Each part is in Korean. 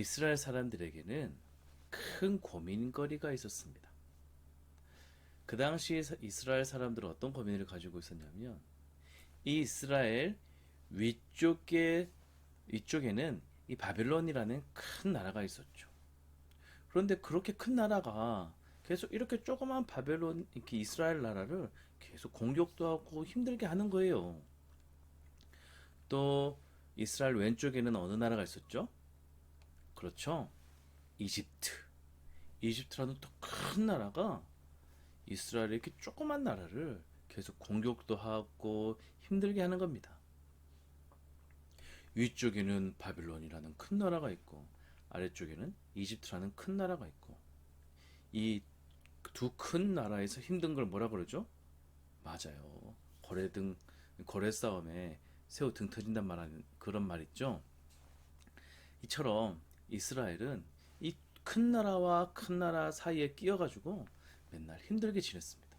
이스라엘 사람들에게는 큰 고민거리가 있었습니다. 그 당시 이스라엘 사람들은 어떤 고민을 가지고 있었냐면, 이 이스라엘 위쪽에는 이 바벨론이라는 큰 나라가 있었죠. 그런데 그렇게 큰 나라가 계속 이렇게 조그만 바벨론, 이렇게 이스라엘 나라를 계속 공격도 하고 힘들게 하는 거예요. 또 이스라엘 왼쪽에는 어느 나라가 있었죠? 그렇죠. 이집트. 이집트라는 또 큰 나라가 이스라엘의 이렇게 조그만 나라를 계속 공격도 하고 힘들게 하는 겁니다. 위쪽에는 바빌론이라는 큰 나라가 있고 아래쪽에는 이집트라는 큰 나라가 있고, 이 두 큰 나라에서 힘든 걸 뭐라 그러죠? 맞아요. 거래 싸움에 새우 등 터진단 말하는 그런 말 있죠. 이처럼 이스라엘은 이 큰 나라와 큰 나라 사이에 끼어가지고 맨날 힘들게 지냈습니다.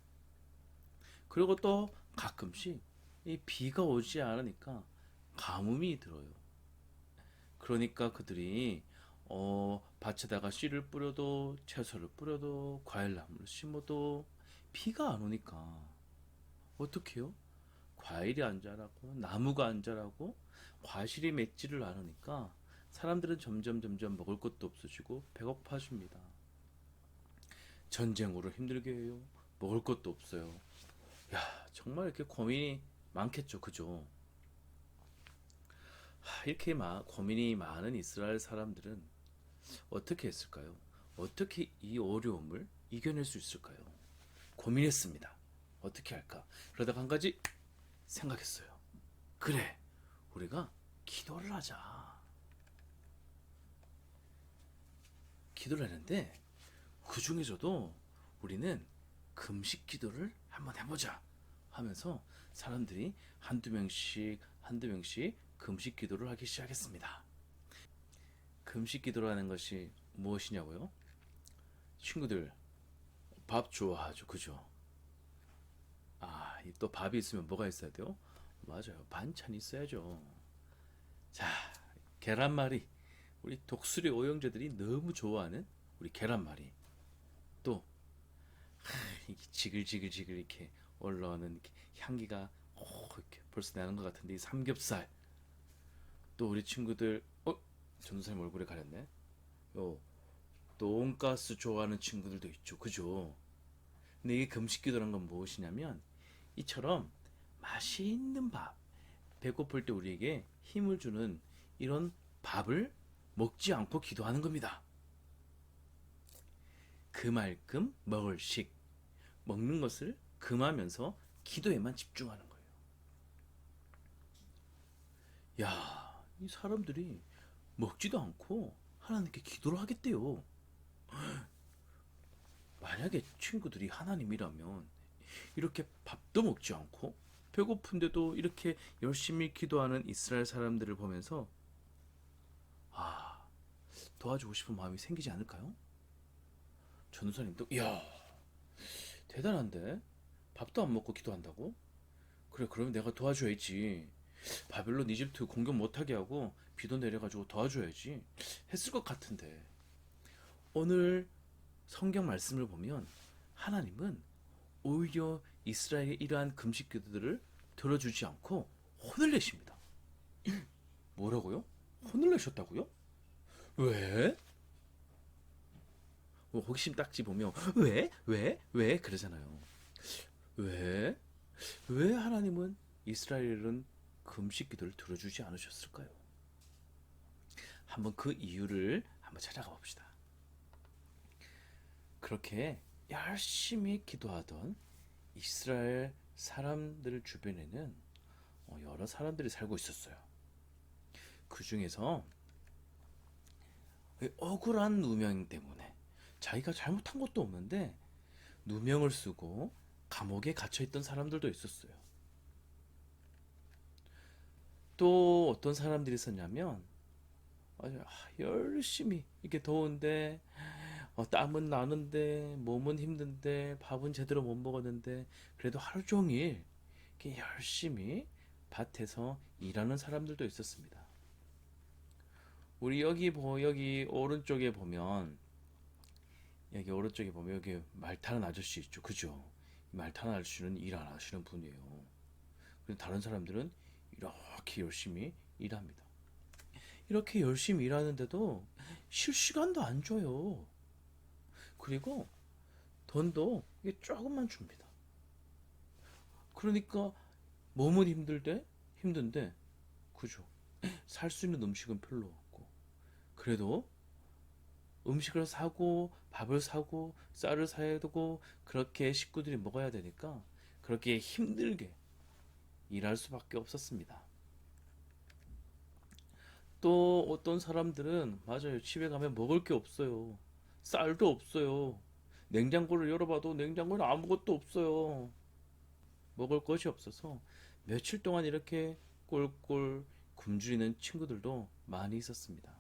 그리고 또 가끔씩 이 비가 오지 않으니까 가뭄이 들어요. 그러니까 그들이 밭에다가 씨를 뿌려도 채소를 뿌려도 과일나무를 심어도 비가 안 오니까 어떡해요? 과일이 안 자라고 나무가 안 자라고 과실이 맺지를 않으니까 사람들은 점점 먹을 것도 없어지고 배고파집니다. 전쟁으로 힘들게 해요. 먹을 것도 없어요. 야, 정말 이렇게 고민이 많겠죠, 그죠? 이렇게 고민이 많은 이스라엘 사람들은 어떻게 했을까요? 어떻게 이 어려움을 이겨낼 수 있을까요? 고민했습니다. 어떻게 할까? 그러다가 한 가지 생각했어요. 그래, 우리가 기도를 하자. 기도를 하는데 그 중에서도 우리는 금식 기도를 한번 해보자 하면서 사람들이 한두 명씩 금식 기도를 하기 시작했습니다. 금식 기도라는 것이 무엇이냐고요? 친구들, 밥 좋아하죠, 그죠? 또 밥이 있으면 뭐가 있어야 돼요? 맞아요, 반찬이 있어야죠. 자, 계란말이. 우리 독수리 오형제들이 너무 좋아하는 우리 계란말이. 또 이게 지글지글 이렇게 올라오는 이렇게 향기가 이렇게 벌써 나는 것 같은데 이 삼겹살. 또 우리 친구들, 전도사님 얼굴에 가렸네. 요 돈가스 좋아하는 친구들도 있죠, 그죠? 근데 이게 금식기도란 건 무엇이냐면, 이처럼 맛있는 밥, 배고플 때 우리에게 힘을 주는 이런 밥을 먹지 않고 기도하는 겁니다. 그만큼 먹을 식, 먹는 것을 금하면서 기도에만 집중하는 거예요. 야, 이 사람들이 먹지도 않고 하나님께 기도를 하겠대요. 만약에 친구들이 하나님이라면 이렇게 밥도 먹지 않고 배고픈데도 이렇게 열심히 기도하는 이스라엘 사람들을 보면서 아, 도와주고 싶은 마음이 생기지 않을까요? 전우사님도 이야, 대단한데? 밥도 안 먹고 기도한다고? 그래, 그러면 내가 도와줘야지. 바벨론 이집트 공격 못하게 하고 비도 내려가지고 도와줘야지 했을 것 같은데, 오늘 성경 말씀을 보면 하나님은 오히려 이스라엘의 이러한 금식 기도들을 들어주지 않고 혼을 내십니다. 뭐라고요? 혼을 내셨다고요? 왜? 호기심 딱지 보면 왜? 왜? 왜? 그러잖아요. 왜? 왜 하나님은 이스라엘은 금식 기도를 들어주지 않으셨을까요? 한번 그 이유를 한번 찾아가 봅시다. 그렇게 열심히 기도하던 이스라엘 사람들 주변에는 여러 사람들이 살고 있었어요. 그 중에서 억울한 누명 때문에 자기가 잘못한 것도 없는데 누명을 쓰고 감옥에 갇혀있던 사람들도 있었어요. 또 어떤 사람들이 있었냐면 열심히 이렇게 더운데 땀은 나는데 몸은 힘든데 밥은 제대로 못 먹었는데 그래도 하루 종일 이렇게 열심히 밭에서 일하는 사람들도 있었습니다. 우리 여기 오른쪽에 보면, 여기 오른쪽에 보면 여기 말 타는 아저씨 있죠. 그죠? 말 타는 아저씨는 일 안 하시는 분이에요. 근데 다른 사람들은 이렇게 열심히 일합니다. 이렇게 열심히 일하는데도 쉴 시간도 안 줘요. 그리고 돈도 이게 조금만 줍니다. 그러니까 몸은 힘든데, 그죠? 살 수 있는 음식은 별로 없고, 그래도 음식을 사고 밥을 사고 쌀을 사야 되고 그렇게 식구들이 먹어야 되니까 그렇게 힘들게 일할 수밖에 없었습니다. 또 어떤 사람들은 맞아요. 집에 가면 먹을 게 없어요. 쌀도 없어요. 냉장고를 열어봐도 냉장고에 아무것도 없어요. 먹을 것이 없어서 며칠 동안 이렇게 꼴꼴 굶주리는 친구들도 많이 있었습니다.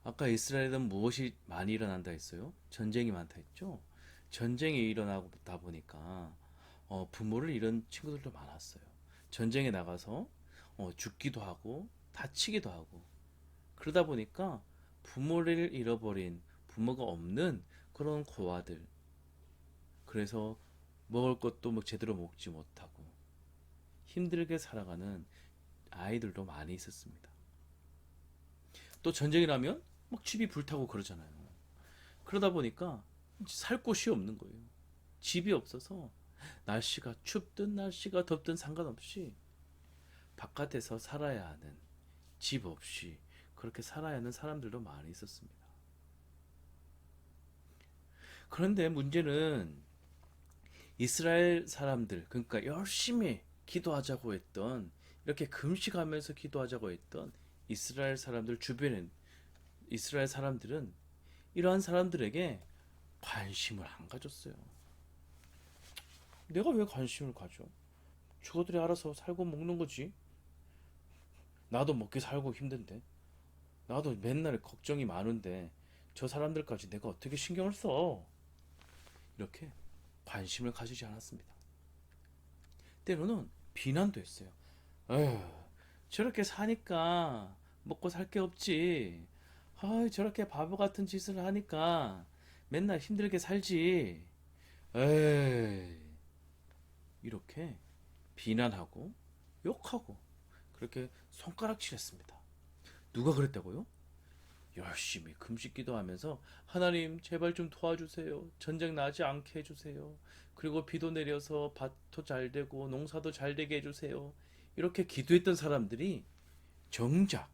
아까 이스라엘은 무엇이 많이 일어난다 했어요? 전쟁이 많다 했죠? 전쟁이 일어나다 보니까 부모를 잃은 친구들도 많았어요. 전쟁에 나가서 죽기도 하고 다치기도 하고 그러다 보니까 부모를 잃어버린 부모가 없는 그런 고아들, 그래서 먹을 것도 뭐 제대로 먹지 못하고 힘들게 살아가는 아이들도 많이 있었습니다. 또 전쟁이 나면 막 집이 불타고 그러잖아요. 그러다 보니까 살 곳이 없는 거예요. 집이 없어서 날씨가 춥든 날씨가 덥든 상관없이 바깥에서 살아야 하는, 집 없이 그렇게 살아야 하는 사람들도 많이 있었습니다. 그런데 문제는 이스라엘 사람들, 그러니까 열심히 기도하자고 했던, 이렇게 금식하면서 기도하자고 했던 이스라엘 사람들 주변엔 이스라엘 사람들은 이러한 사람들에게 관심을 안 가졌어요. 내가 왜 관심을 가져? 저들이 알아서 살고 먹는 거지. 나도 먹기 살고 힘든데. 나도 맨날 걱정이 많은데 저 사람들까지 내가 어떻게 신경을 써? 이렇게 관심을 가지지 않았습니다. 때로는 비난도 했어요. 에휴, 저렇게 사니까 먹고 살 게 없지. 아, 저렇게 바보 같은 짓을 하니까 맨날 힘들게 살지. 에이, 이렇게 비난하고 욕하고 그렇게 손가락질했습니다. 누가 그랬다고요? 열심히 금식 기도하면서 하나님 제발 좀 도와주세요. 전쟁 나지 않게 해주세요. 그리고 비도 내려서 밭도 잘 되고 농사도 잘 되게 해주세요. 이렇게 기도했던 사람들이 정작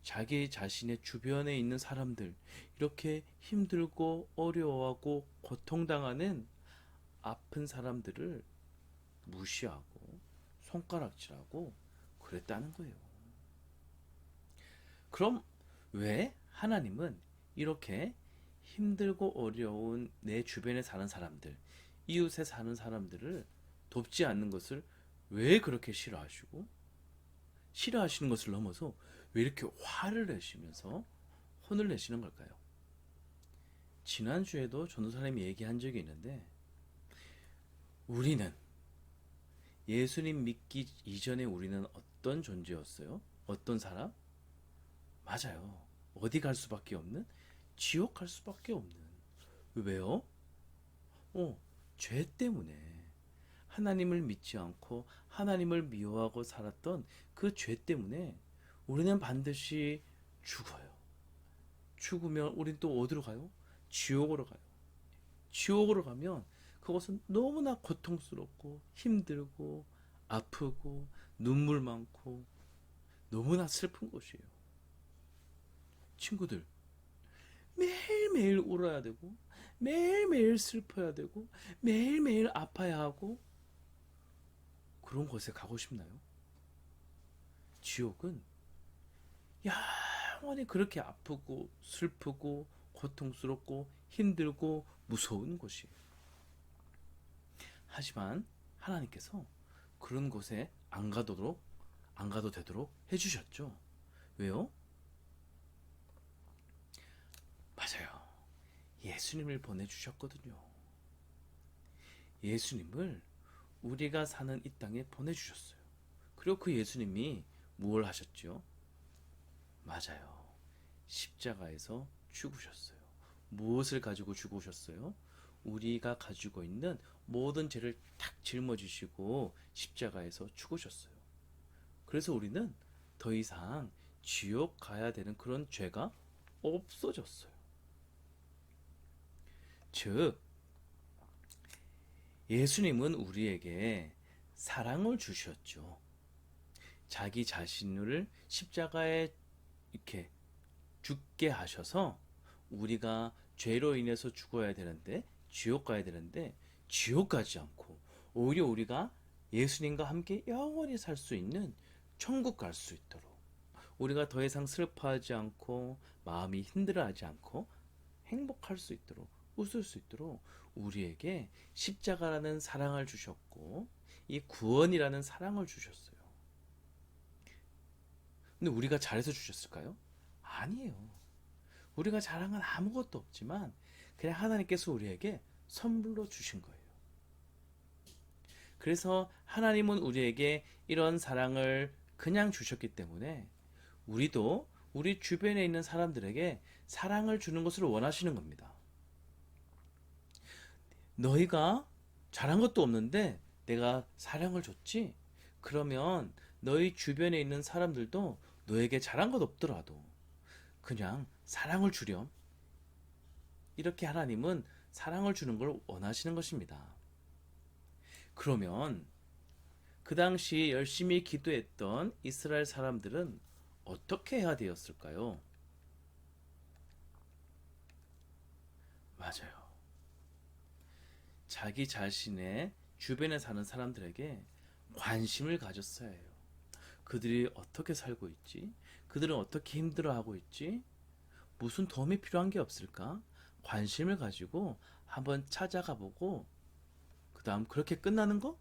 자기 자신의 주변에 있는 사람들, 이렇게 힘들고 어려워하고 고통당하는 아픈 사람들을 무시하고 손가락질하고 그랬다는 거예요. 그럼 왜 하나님은 이렇게 힘들고 어려운 내 주변에 사는 사람들, 이웃에 사는 사람들을 돕지 않는 것을 왜 그렇게 싫어하시고, 싫어하시는 것을 넘어서 왜 이렇게 화를 내시면서 혼을 내시는 걸까요? 지난주에도 전도사님이 얘기한 적이 있는데, 우리는 예수님 믿기 이전에 우리는 어떤 존재였어요? 어떤 사람? 맞아요. 어디 갈 수밖에 없는? 지옥 갈 수밖에 없는. 왜요? 어, 죄 때문에. 하나님을 믿지 않고 하나님을 미워하고 살았던 그 죄 때문에 우리는 반드시 죽어요. 죽으면 우린 또 어디로 가요? 지옥으로 가요. 지옥으로 가면 그것은 너무나 고통스럽고 힘들고 아프고 눈물 많고 너무나 슬픈 곳이에요. 친구들, 매일매일 울어야 되고 매일매일 슬퍼야 되고 매일매일 아파야 하고 그런 곳에 가고 싶나요? 지옥은 영원히 그렇게 아프고 슬프고 고통스럽고 힘들고 무서운 곳이에요. 하지만 하나님께서 그런 곳에 안 가도 되도록 해주셨죠. 왜요? 맞아요. 예수님을 보내주셨거든요. 예수님을 우리가 사는 이 땅에 보내주셨어요. 그리고 그 예수님이 무엇을 하셨죠? 맞아요. 십자가에서 죽으셨어요. 무엇을 가지고 죽으셨어요? 우리가 가지고 있는 모든 죄를 탁 짊어지시고 십자가에서 죽으셨어요. 그래서 우리는 더 이상 지옥 가야 되는 그런 죄가 없어졌어요. 즉, 예수님은 우리에게 사랑을 주셨죠. 자기 자신을 십자가에 이렇게 죽게 하셔서 우리가 죄로 인해서 죽어야 되는데, 지옥 가야 되는데 지옥 가지 않고 오히려 우리가 예수님과 함께 영원히 살 수 있는 천국 갈 수 있도록, 우리가 더 이상 슬퍼하지 않고 마음이 힘들어하지 않고 행복할 수 있도록, 웃을 수 있도록 우리에게 십자가라는 사랑을 주셨고 이 구원이라는 사랑을 주셨어요. 근데 우리가 잘해서 주셨을까요? 아니에요. 우리가 잘한 건 아무것도 없지만 그냥 하나님께서 우리에게 선물로 주신 거예요. 그래서 하나님은 우리에게 이런 사랑을 그냥 주셨기 때문에 우리도 우리 주변에 있는 사람들에게 사랑을 주는 것을 원하시는 겁니다. 너희가 잘한 것도 없는데 내가 사랑을 줬지? 그러면 너희 주변에 있는 사람들도 너에게 잘한 것 없더라도 그냥 사랑을 주렴. 이렇게 하나님은 사랑을 주는 걸 원하시는 것입니다. 그러면 그 당시 열심히 기도했던 이스라엘 사람들은 어떻게 해야 되었을까요? 맞아요. 자기 자신의 주변에 사는 사람들에게 관심을 가졌어야 해요. 그들이 어떻게 살고 있지? 그들은 어떻게 힘들어하고 있지? 무슨 도움이 필요한 게 없을까? 관심을 가지고 한번 찾아가 보고 그 다음 그렇게 끝나는 거?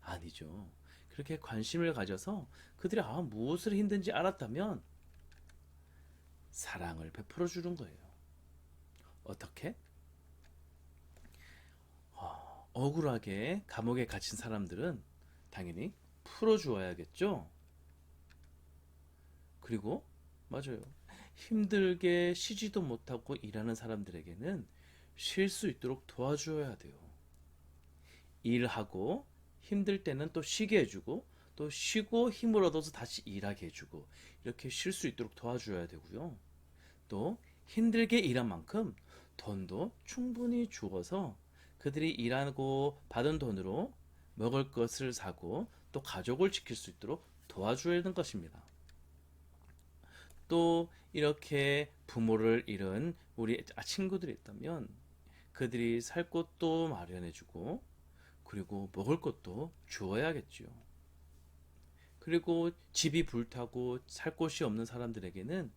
아니죠. 그렇게 관심을 가져서 그들이 무엇을 힘든지 알았다면 사랑을 베풀어 주는 거예요. 어떻게? 억울하게 감옥에 갇힌 사람들은 당연히 풀어주어야겠죠. 그리고 맞아요. 힘들게 쉬지도 못하고 일하는 사람들에게는 쉴 수 있도록 도와줘야 돼요. 일하고 힘들 때는 또 쉬게 해주고 또 쉬고 힘을 얻어서 다시 일하게 해주고 이렇게 쉴 수 있도록 도와줘야 되고요. 또 힘들게 일한 만큼 돈도 충분히 주어서 그들이 일하고 받은 돈으로 먹을 것을 사고 또 가족을 지킬 수 있도록 도와줘야 하는 것입니다. 또 이렇게 부모를 잃은 우리 친구들이 있다면 그들이 살 곳도 마련해주고 그리고 먹을 것도 주어야겠지요. 그리고 집이 불타고 살 곳이 없는 사람들에게는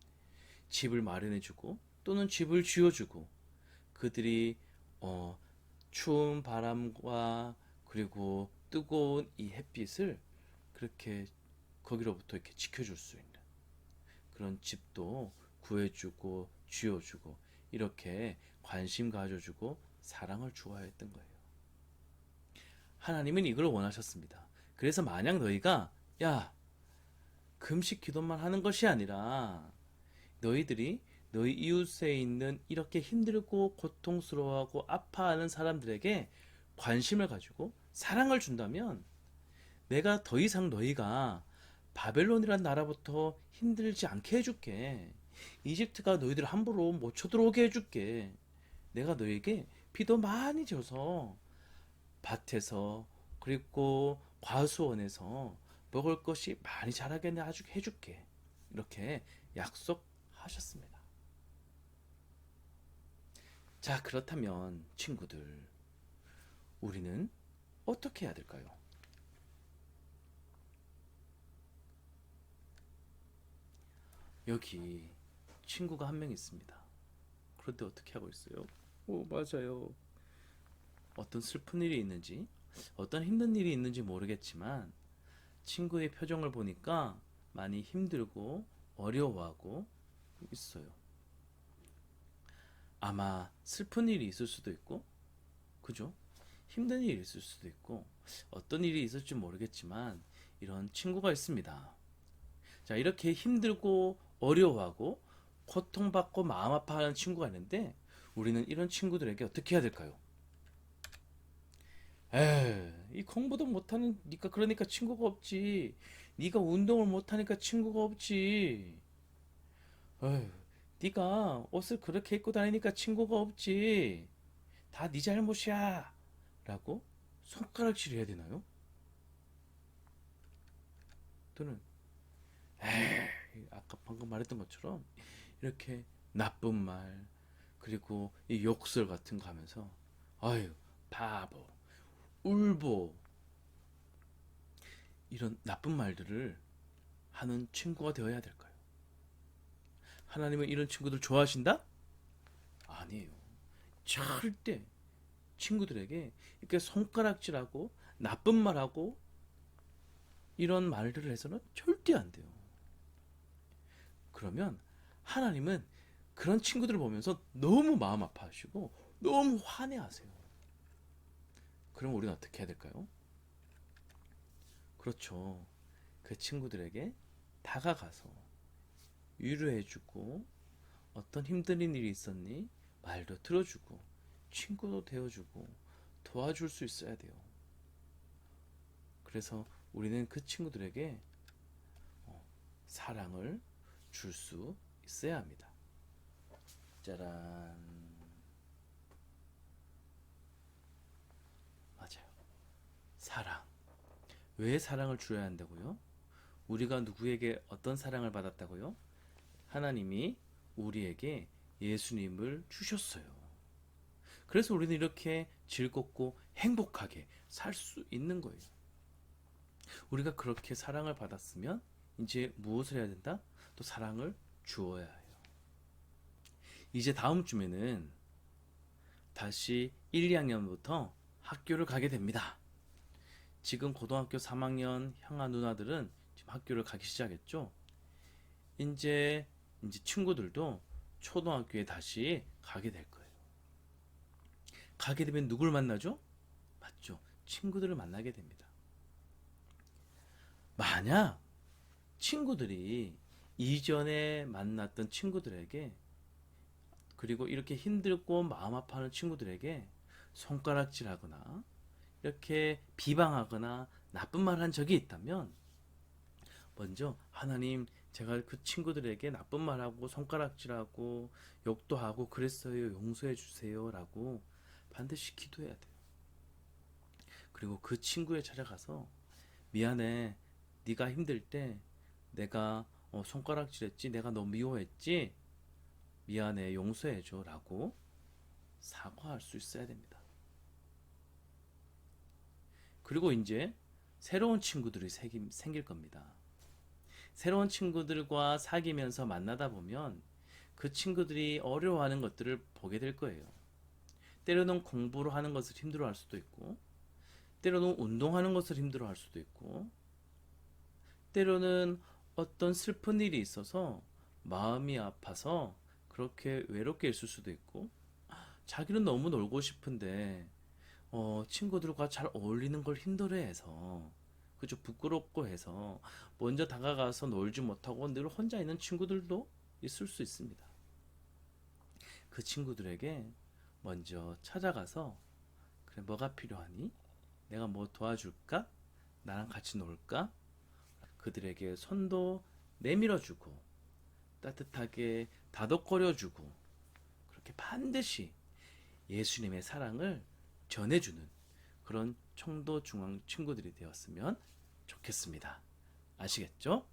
집을 마련해주고 또는 집을 지어주고 그들이 어, 추운 바람과 그리고 뜨거운 이 햇빛을 그렇게 거기로부터 이렇게 지켜줄 수 있는 그런 집도 구해주고 쥐어주고 이렇게 관심 가져주고 사랑을 주어야 했던 거예요. 하나님은 이걸 원하셨습니다. 그래서 만약 너희가 야 금식 기도만 하는 것이 아니라 너희들이 너희 이웃에 있는 이렇게 힘들고 고통스러워하고 아파하는 사람들에게 관심을 가지고 사랑을 준다면 내가 더 이상 너희가 바벨론이란 나라부터 힘들지 않게 해줄게. 이집트가 너희들 함부로 못 쳐들어오게 해줄게. 내가 너에게 비도 많이 줘서 밭에서 그리고 과수원에서 먹을 것이 많이 자라게 해줄게. 이렇게 약속하셨습니다. 자, 그렇다면 친구들, 우리는 어떻게 해야 될까요? 여기 친구가 한 명 있습니다. 그런데 어떻게 하고 있어요? 오, 맞아요. 어떤 슬픈 일이 있는지, 어떤 힘든 일이 있는지 모르겠지만, 친구의 표정을 보니까 많이 힘들고 어려워하고 있어요. 아마 슬픈 일이 있을 수도 있고, 그죠? 힘든 일이 있을 수도 있고, 어떤 일이 있을지 모르겠지만, 이런 친구가 있습니다. 자, 이렇게 힘들고 어려워하고 고통받고 마음 아파하는 친구가 있는데 우리는 이런 친구들에게 어떻게 해야 될까요? 이 공부도 못하는 니까 그러니까 친구가 없지. 네가 운동을 못하니까 친구가 없지. 에휴, 네가 옷을 그렇게 입고 다니니까 친구가 없지. 다 네 잘못이야. 라고 손가락질 해야 되나요? 또는 아까 방금 말했던 것처럼 이렇게 나쁜 말 그리고 이 욕설 같은 거 하면서 아유 바보 울보 이런 나쁜 말들을 하는 친구가 되어야 될까요? 하나님은 이런 친구들 좋아하신다? 아니에요. 절대 친구들에게 이렇게 손가락질하고 나쁜 말하고 이런 말들을 해서는 절대 안 돼요. 그러면 하나님은 그런 친구들을 보면서 너무 마음 아파하시고 너무 화내하세요. 그럼 우리는 어떻게 해야 될까요? 그렇죠. 그 친구들에게 다가가서 위로해주고 어떤 힘든 일이 있었니? 말도 들어주고 친구도 되어주고 도와줄 수 있어야 돼요. 그래서 우리는 그 친구들에게 사랑을 줄 수 있어야 합니다. 짜란. 맞아요. 사랑. 왜 사랑을 줘야 한다고요? 우리가 누구에게 어떤 사랑을 받았다고요? 하나님이 우리에게 예수님을 주셨어요. 그래서 우리는 이렇게 즐겁고 행복하게 살 수 있는 거예요. 우리가 그렇게 사랑을 받았으면 이제 무엇을 해야 된다? 또 사랑을 주어야 해요. 이제 다음 주면은 다시 1, 2학년부터 학교를 가게 됩니다. 지금 고등학교 3학년 형아 누나들은 지금 학교를 가기 시작했죠. 이제 친구들도 초등학교에 다시 가게 될 거예요. 가게 되면 누굴 만나죠? 맞죠. 친구들을 만나게 됩니다. 만약 친구들이 이전에 만났던 친구들에게 그리고 이렇게 힘들고 마음 아파하는 친구들에게 손가락질하거나 이렇게 비방하거나 나쁜 말 한 적이 있다면 먼저 하나님 제가 그 친구들에게 나쁜 말하고 손가락질하고 욕도 하고 그랬어요. 용서해 주세요. 라고 반드시 기도해야 돼요. 그리고 그 친구에 찾아가서 미안해. 네가 힘들 때 내가 손가락질했지. 내가 너 미워했지. 미안해. 용서해줘. 라고 사과할 수 있어야 됩니다. 그리고 이제 새로운 친구들이 생길 겁니다. 새로운 친구들과 사귀면서 만나다 보면 그 친구들이 어려워하는 것들을 보게 될 거예요. 때로는 공부를 하는 것을 힘들어할 수도 있고, 때로는 운동하는 것을 힘들어할 수도 있고, 때로는 어떤 슬픈 일이 있어서 마음이 아파서 그렇게 외롭게 있을 수도 있고, 자기는 너무 놀고 싶은데 친구들과 잘 어울리는 걸 힘들어해서 그죠 부끄럽고 해서 먼저 다가가서 놀지 못하고 늘 혼자 있는 친구들도 있을 수 있습니다. 그 친구들에게 먼저 찾아가서 그래 뭐가 필요하니? 내가 뭐 도와줄까? 나랑 같이 놀까? 그들에게 손도 내밀어주고 따뜻하게 다독거려주고 그렇게 반드시 예수님의 사랑을 전해주는 그런 청도 중앙 친구들이 되었으면 좋겠습니다. 아시겠죠?